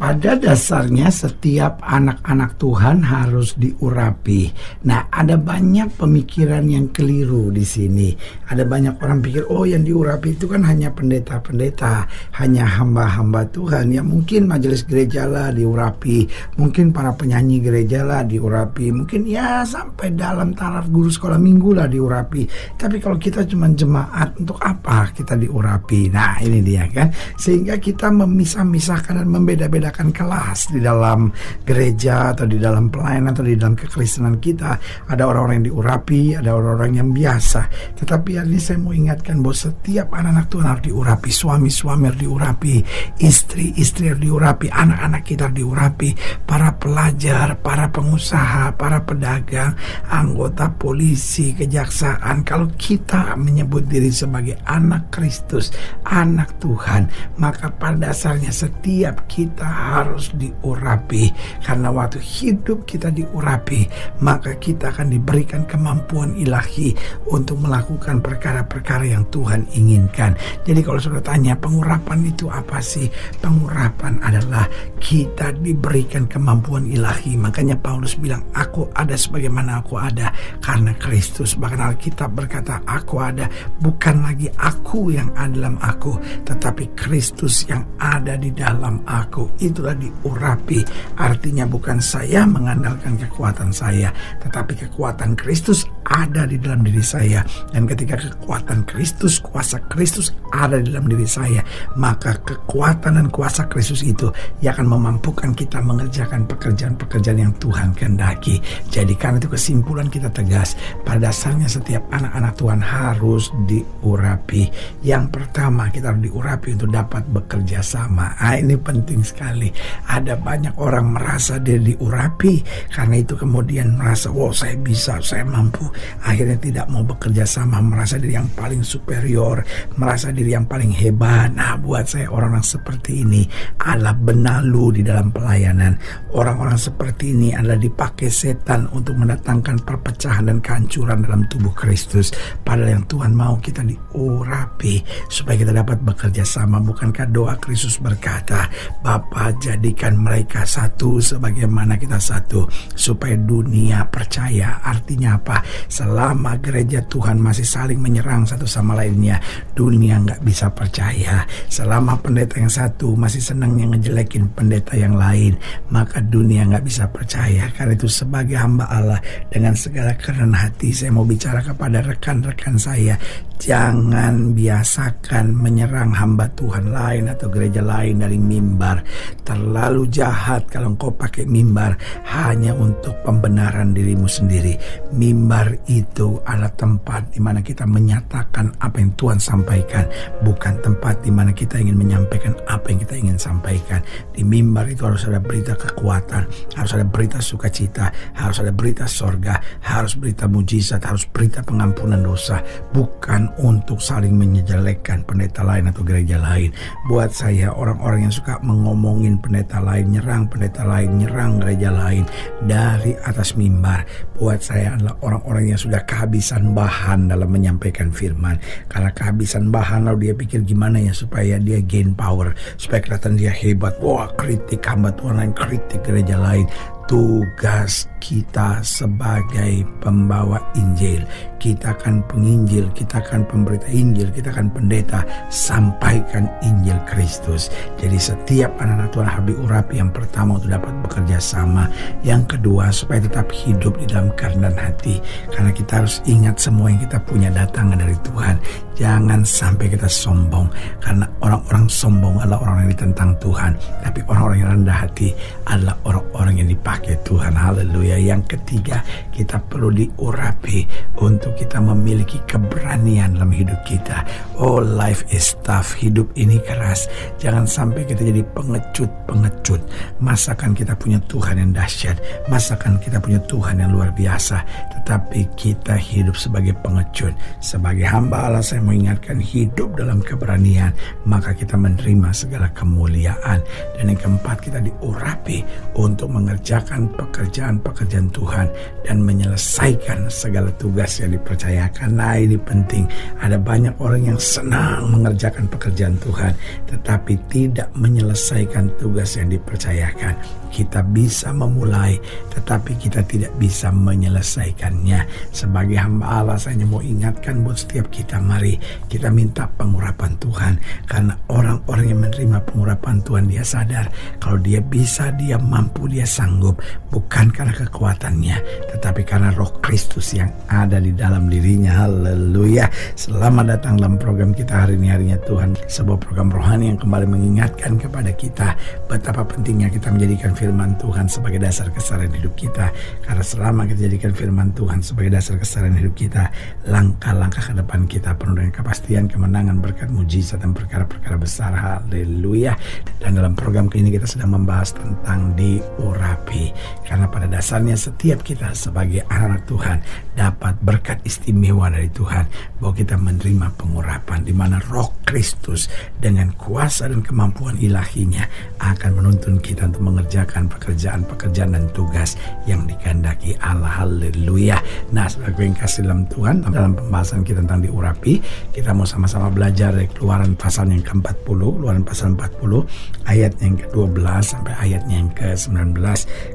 Pada dasarnya setiap anak-anak Tuhan harus diurapi. Nah, ada banyak pemikiran yang keliru di sini. Ada banyak orang pikir, oh yang diurapi itu kan hanya pendeta-pendeta, hanya hamba-hamba Tuhan. Ya mungkin majelis gereja lah diurapi, mungkin para penyanyi gereja lah diurapi, mungkin ya sampai dalam taraf guru sekolah minggu lah diurapi. Tapi kalau kita cuma jemaat, untuk apa kita diurapi? Nah, ini dia kan. Sehingga kita memisah-misahkan dan membeda-bedakan kelas di dalam gereja atau di dalam pelayanan atau di dalam kekristenan kita. Ada orang-orang yang diurapi, ada orang-orang yang biasa. Tetapi hari ini saya mau ingatkan bahwa setiap anak-anak Tuhan harus diurapi. Suami-suami harus diurapi, istri-istri harus diurapi, anak-anak kita harus diurapi, para pelajar, para pengusaha, para pedagang, anggota polisi, kejaksaan. Kalau kita menyebut diri sebagai anak Kristus, anak Tuhan, maka pada dasarnya setiap kita harus diurapi. Karena waktu hidup kita diurapi, maka kita akan diberikan kemampuan ilahi untuk melakukan perkara-perkara yang Tuhan inginkan. Jadi kalau sudah tanya pengurapan itu apa sih? Pengurapan adalah kita diberikan kemampuan ilahi. Makanya Paulus bilang, aku ada sebagaimana aku ada karena Kristus. Bahkan Alkitab berkata, aku ada bukan lagi aku yang ada dalam aku, tetapi Kristus yang ada di dalam aku. Itulah diurapi. Artinya bukan saya mengandalkan kekuatan saya, tetapi kekuatan Kristus ada di dalam diri saya. Dan ketika kekuatan Kristus, kuasa Kristus ada di dalam diri saya, maka kekuatan dan kuasa Kristus itu yang akan memampukan kita mengerjakan pekerjaan-pekerjaan yang Tuhan kehendaki. Jadi karena itu kesimpulan kita tegas, pada dasarnya setiap anak-anak Tuhan harus diurapi. Yang pertama, kita harus diurapi untuk dapat bekerja sama. Ini penting sekali. Ada banyak orang merasa dia diurapi, karena itu kemudian merasa, wow saya bisa, saya mampu. Akhirnya tidak mau bekerja sama, merasa diri yang paling superior, merasa diri yang paling hebat. Nah, buat saya orang-orang seperti ini adalah benalu di dalam pelayanan. Orang-orang seperti ini adalah dipakai setan untuk mendatangkan perpecahan dan kehancuran dalam tubuh Kristus. Padahal yang Tuhan mau kita diurapi supaya kita dapat bekerja sama. Bukankah doa Kristus berkata, Bapa jadikan mereka satu sebagaimana kita satu, supaya dunia percaya. Artinya apa? Selama gereja Tuhan masih saling menyerang satu sama lainnya, dunia nggak bisa percaya. Selama pendeta yang satu masih senang yang ngejelekin pendeta yang lain, maka dunia nggak bisa percaya. Karena itu sebagai hamba Allah, dengan segala kerendahan hati saya mau bicara kepada rekan-rekan saya, jangan biasakan menyerang hamba Tuhan lain atau gereja lain dari mimbar. Terlalu jahat kalau engkau pakai mimbar hanya untuk pembenaran dirimu sendiri. Mimbar itu adalah tempat di mana kita menyatakan apa yang Tuhan sampaikan, bukan tempat di mana kita ingin menyampaikan apa yang kita ingin sampaikan. Di mimbar itu harus ada berita kekuatan, harus ada berita sukacita, harus ada berita sorga, harus berita mujizat, harus berita pengampunan dosa, bukan untuk saling menjelekkan pendeta lain atau gereja lain. Buat saya, orang-orang yang suka mengomongin pendeta lain, nyerang pendeta lain, nyerang gereja lain dari atas mimbar, buat saya adalah orang-orang yang sudah kehabisan bahan dalam menyampaikan firman. Karena kehabisan bahan, lalu dia pikir gimana ya supaya dia gain power, supaya kelihatan dia hebat. Wah, kritik hamba Tuhan lain, kritik gereja lain. Tugas kita sebagai pembawa Injil, kita kan penginjil, kita kan pemberita Injil, kita kan pendeta, sampaikan Injil Kristus. Jadi setiap anak-anak Tuhan harus diurapi. Yang pertama untuk dapat bekerja sama, yang kedua supaya tetap hidup di dalam kerendahan hati. Karena kita harus ingat semua yang kita punya datangnya dari Tuhan. Jangan sampai kita sombong, karena orang-orang sombong adalah orang yang ditentang Tuhan, tapi orang-orang yang rendah hati adalah orang-orang yang dipakai Tuhan. Haleluya. Yang ketiga, kita perlu diurapi untuk kita memiliki keberanian dalam hidup kita. Oh, life is tough. Hidup ini keras. Jangan sampai kita jadi pengecut. Masakan kita punya Tuhan yang dahsyat, masakan kita punya Tuhan yang luar biasa, tetapi kita hidup sebagai pengecut. Sebagai hamba Allah, saya mengingatkan, hidup dalam keberanian, maka kita menerima segala kemuliaan. Dan yang keempat, kita diurapi untuk mengerjakan mengerjakan pekerjaan-pekerjaan Tuhan dan menyelesaikan segala tugas yang dipercayakan. Nah, ini penting. Ada banyak orang yang senang mengerjakan pekerjaan Tuhan, tetapi tidak menyelesaikan tugas yang dipercayakan. Kita bisa memulai, tetapi kita tidak bisa menyelesaikannya. Sebagai hamba Allah, saya mau ingatkan buat setiap kita, mari kita minta pengurapan Tuhan. Karena orang-orang yang menerima pengurapan Tuhan, dia sadar kalau dia bisa, dia mampu, dia sanggup, bukan karena kekuatannya, tetapi karena Roh Kristus yang ada di dalam dirinya. Haleluya. Selamat datang dalam program kita hari ini, Harinya Tuhan, sebuah program rohani yang kembali mengingatkan kepada kita betapa pentingnya kita menjadikan firman Tuhan sebagai dasar keseharian hidup kita. Karena selama kita jadikan firman Tuhan sebagai dasar keseharian hidup kita, langkah-langkah ke depan kita penuh dengan kepastian, kemenangan, berkat, mujizat, dan perkara-perkara besar. Haleluya. Dan dalam program ini kita sedang membahas tentang diurapi. Karena pada dasarnya setiap kita sebagai anak Tuhan dapat berkat istimewa dari Tuhan, bahwa kita menerima pengurapan di mana Roh Kristus dengan kuasa dan kemampuan ilahinya akan menuntun kita untuk mengerjakan pekerjaan-pekerjaan dan tugas yang dikehendaki Allah. Haleluya. Nah, sebagai yang kasih dalam Tuhan, dalam pembahasan kita tentang diurapi, kita mau sama-sama belajar dari Keluaran pasal yang ke-40, Keluaran pasal 40 ayat yang ke-12 sampai ayatnya yang ke-19.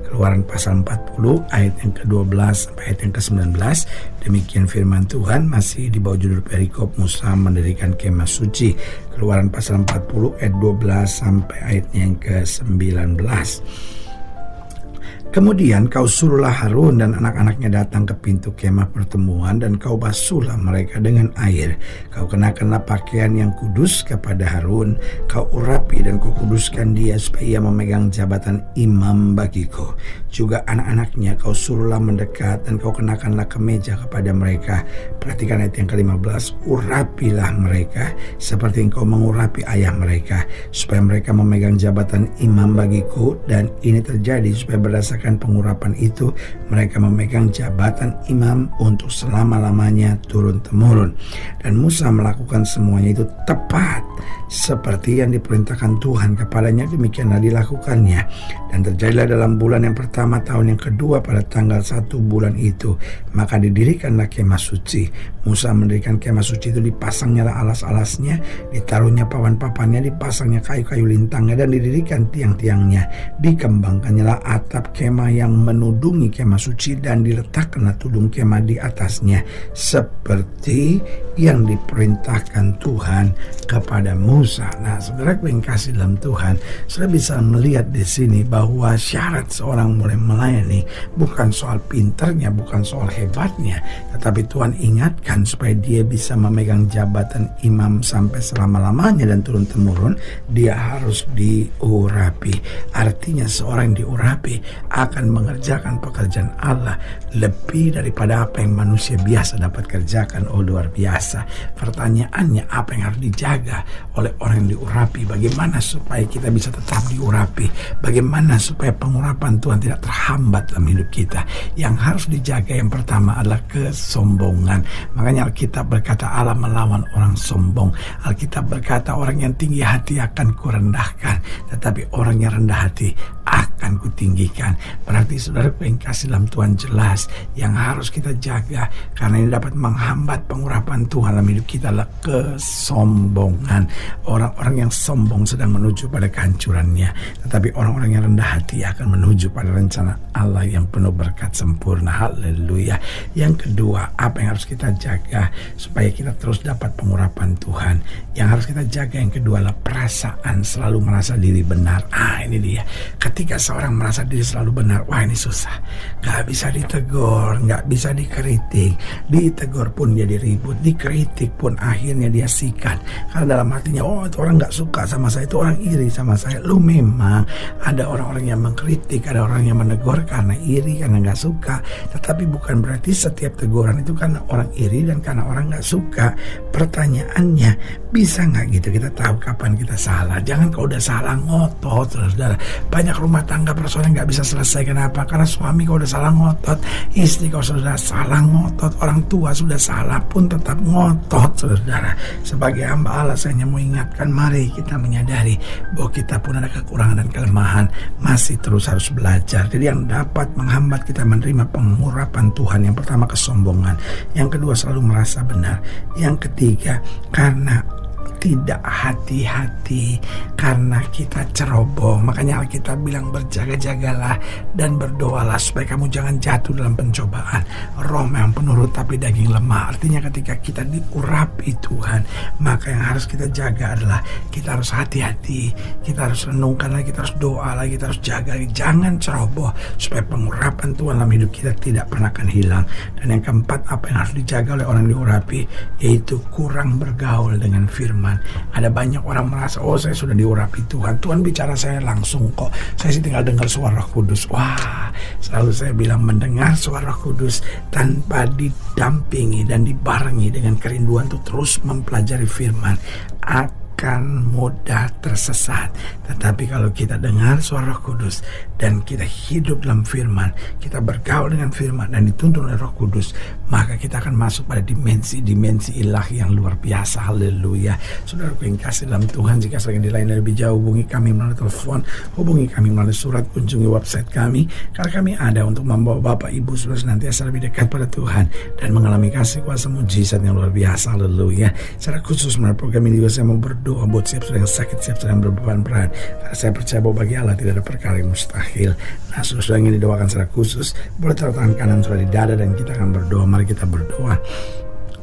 Keluaran pasal 40 ayat yang ke-12 sampai ayat yang ke-19. Demikian firman Tuhan, masih di bawah judul perikop Musa mendirikan kemah suci. Keluaran pasal 40 ayat 12 sampai ayatnya yang ke-19. Kemudian kau suruhlah Harun dan anak-anaknya datang ke pintu kemah pertemuan, dan kau basuhlah mereka dengan air. Kau kenakanlah pakaian yang kudus kepada Harun, kau urapi dan kau kuduskan dia supaya ia memegang jabatan imam bagiku. Juga anak-anaknya kau suruhlah mendekat, dan kau kenakanlah kemeja kepada mereka. Perhatikan ayat yang ke-15. Urapilah mereka seperti engkau mengurapi ayah mereka, supaya mereka memegang jabatan imam bagiku. Dan ini terjadi supaya berdasarkan pengurapan itu mereka memegang jabatan imam untuk selama-lamanya turun-temurun. Dan Musa melakukan semuanya itu tepat seperti yang diperintahkan Tuhan kepadanya, demikianlah dilakukannya. Dan terjadilah dalam bulan yang pertama tahun yang kedua pada tanggal 1 bulan itu, maka didirikanlah kemah suci. Musa mendirikan kemah suci itu, dipasangnya alas-alasnya, ditaruhnya papan-papannya, dipasangnya kayu-kayu lintangnya, dan didirikan tiang-tiangnya. Dikembangkannya atap kemah yang menudungi kemah suci, dan diletakkanlah tudung kemah di atasnya, seperti yang diperintahkan Tuhan kepada Musa. Nah, saudara yang kasih dalam Tuhan, saudara bisa melihat di sini bahwa syarat seorang mulai melayani bukan soal pinternya, bukan soal hebatnya, tetapi Tuhan ingatkan supaya dia bisa memegang jabatan imam sampai selama-lamanya dan turun-temurun, dia harus diurapi. Artinya seorang yang diurapi akan mengerjakan pekerjaan Allah lebih daripada apa yang manusia biasa dapat kerjakan. Oh, luar biasa. Pertanyaannya, apa yang harus dijaga oleh orang yang diurapi? Bagaimana supaya kita bisa tetap diurapi? Bagaimana supaya pengurapan Tuhan tidak terhambat dalam hidup kita? Yang harus dijaga yang pertama adalah kesombongan. Makanya Alkitab berkata Allah melawan orang sombong. Alkitab berkata orang yang tinggi hati akan kurendahkan, tetapi orang yang rendah hati akan kutinggikan. Berarti saudara yang kasih dalam Tuhan, jelas yang harus kita jaga, karena ini dapat menghambat pengurapan Tuhan dalam hidup kita, adalah kesombongan. Orang-orang yang sombong sedang menuju pada kehancurannya, tetapi orang-orang yang rendah hati akan menuju pada rencana Allah yang penuh berkat sempurna. Haleluya. Yang kedua, apa yang harus kita jaga supaya kita terus dapat pengurapan Tuhan? Yang harus kita jaga yang kedua adalah perasaan selalu merasa diri benar. Ini dia. Ketika seorang merasa diri selalu benar, wah ini susah. Gak bisa ditegur, gak bisa dikritik. Ditegur pun jadi ribut, dikritik pun akhirnya dia sikat. Karena dalam hatinya, oh itu orang gak suka sama saya, itu orang iri sama saya. Lu memang ada orang-orang yang mengkritik, ada orang yang menegur karena iri, karena gak suka. Tetapi bukan berarti setiap teguran itu karena orang iri dan karena orang gak suka. Pertanyaannya, bisa gak gitu kita tahu kapan kita salah? Jangan kalau udah salah ngotot, saudara. Banyak rumah tangga persoalan gak bisa selesai selesai. Kenapa? Karena suami kalau udah salah ngotot, istri kalau sudah salah ngotot, orang tua sudah salah pun tetap ngotot, saudara. Sebagai hamba Allah, saya hanya mau ingatkan, mari kita menyadari bahwa kita pun ada kekurangan dan kelemahan, masih terus harus belajar. Jadi yang dapat menghambat kita menerima pengurapan Tuhan, yang pertama kesombongan, yang kedua selalu merasa benar, yang ketiga karena tidak hati-hati, karena kita ceroboh. Makanya Alkitab bilang berjaga-jagalah dan berdoalah supaya kamu jangan jatuh dalam pencobaan. Roh memang penurut tapi daging lemah. Artinya ketika kita diurapi Tuhan, maka yang harus kita jaga adalah kita harus hati-hati, kita harus renungkan lagi, kita harus doa lagi, kita harus jaga lagi. Jangan ceroboh supaya pengurapan Tuhan dalam hidup kita tidak pernah akan hilang. Dan yang keempat, apa yang harus dijaga oleh orang diurapi, yaitu kurang bergaul dengan firman. Ada banyak orang merasa, oh saya sudah diurapi Tuhan, Tuhan bicara saya langsung kok, saya sih tinggal dengar suara Roh Kudus. Wah, selalu saya bilang, mendengar suara Roh Kudus tanpa didampingi dan dibarengi dengan kerinduan untuk terus mempelajari firman akan mudah tersesat. Tetapi kalau kita dengar suara Roh Kudus dan kita hidup dalam firman, kita bergaul dengan firman dan dituntun oleh Roh Kudus, maka kita akan masuk pada dimensi ilahi yang luar biasa. Haleluya. Saudaraku yang kasih dalam Tuhan, jika sedang dilayani lebih jauh, hubungi kami melalui telepon, hubungi kami melalui surat, kunjungi website kami, karena kami ada untuk membawa Bapak Ibu Saudara senantiasa lebih dekat pada Tuhan dan mengalami kasih kuasa mujizat yang luar biasa. Haleluya. Secara khusus melalui program ini juga saya mau berdoa buat siap sedang sakit, siap sedang berbeban berat, karena saya percaya bahwa bagi Allah tidak ada perkara yang mustahil. Nah, saudara yang ingin didoakan secara khusus, boleh taruh tangan kanan saudara di dada dan kita akan berdoa. Mari kita berdoa.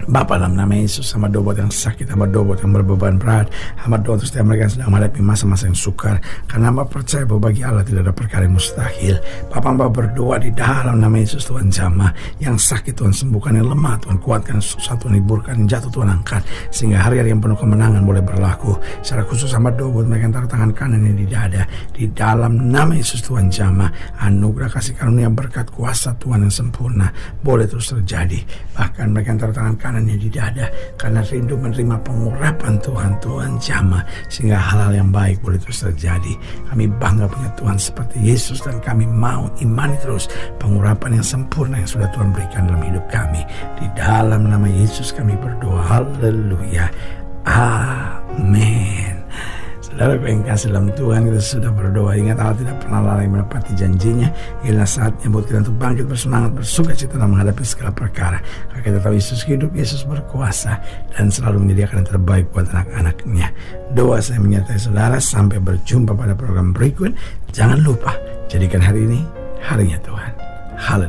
Bapa, dalam nama Yesus, hamba doa buat yang sakit, hamba doa buat yang berbeban berat, hamba doa untuk setiap mereka yang sedang menghadapi masa-masa yang sukar, karena hamba percaya bahwa bagi Allah tidak ada perkara yang mustahil. Bapa, hamba berdoa di dalam nama Yesus, Tuhan jamah yang sakit, Tuhan sembuhkan, yang lemah Tuhan kuatkan, susah Tuhan liburkan, yang jatuh Tuhan angkat, sehingga hari-hari yang penuh kemenangan boleh berlaku. Secara khusus hamba doa buat mereka yang taruh tangan kanannya di dada, di dalam nama Yesus Tuhan jamah, anugerah kasih karunia berkat kuasa Tuhan yang sempurna boleh terus terjadi. Bahkan mereka yang taruh tangan kanannya di dada, karena rindu menerima pengurapan Tuhan, Tuhan jamah sehingga hal-hal yang baik boleh terus terjadi. Kami bangga punya Tuhan seperti Yesus, dan kami mau imani terus pengurapan yang sempurna yang sudah Tuhan berikan dalam hidup kami. Di dalam nama Yesus kami berdoa. Haleluya. Amin. Saudara yang kasih dalam Tuhan, kita sudah berdoa. Ingat, Allah tidak pernah lalai menepati janjinya. Inilah saatnya buat kita untuk bangkit bersemangat, bersuka cita dalam menghadapi segala perkara. Karena kita tahu Yesus hidup, Yesus berkuasa, dan selalu menyediakan yang terbaik buat anak-anaknya. Doa saya menyertai saudara. Sampai berjumpa pada program berikut. Jangan lupa, jadikan hari ini harinya Tuhan. Haleluya.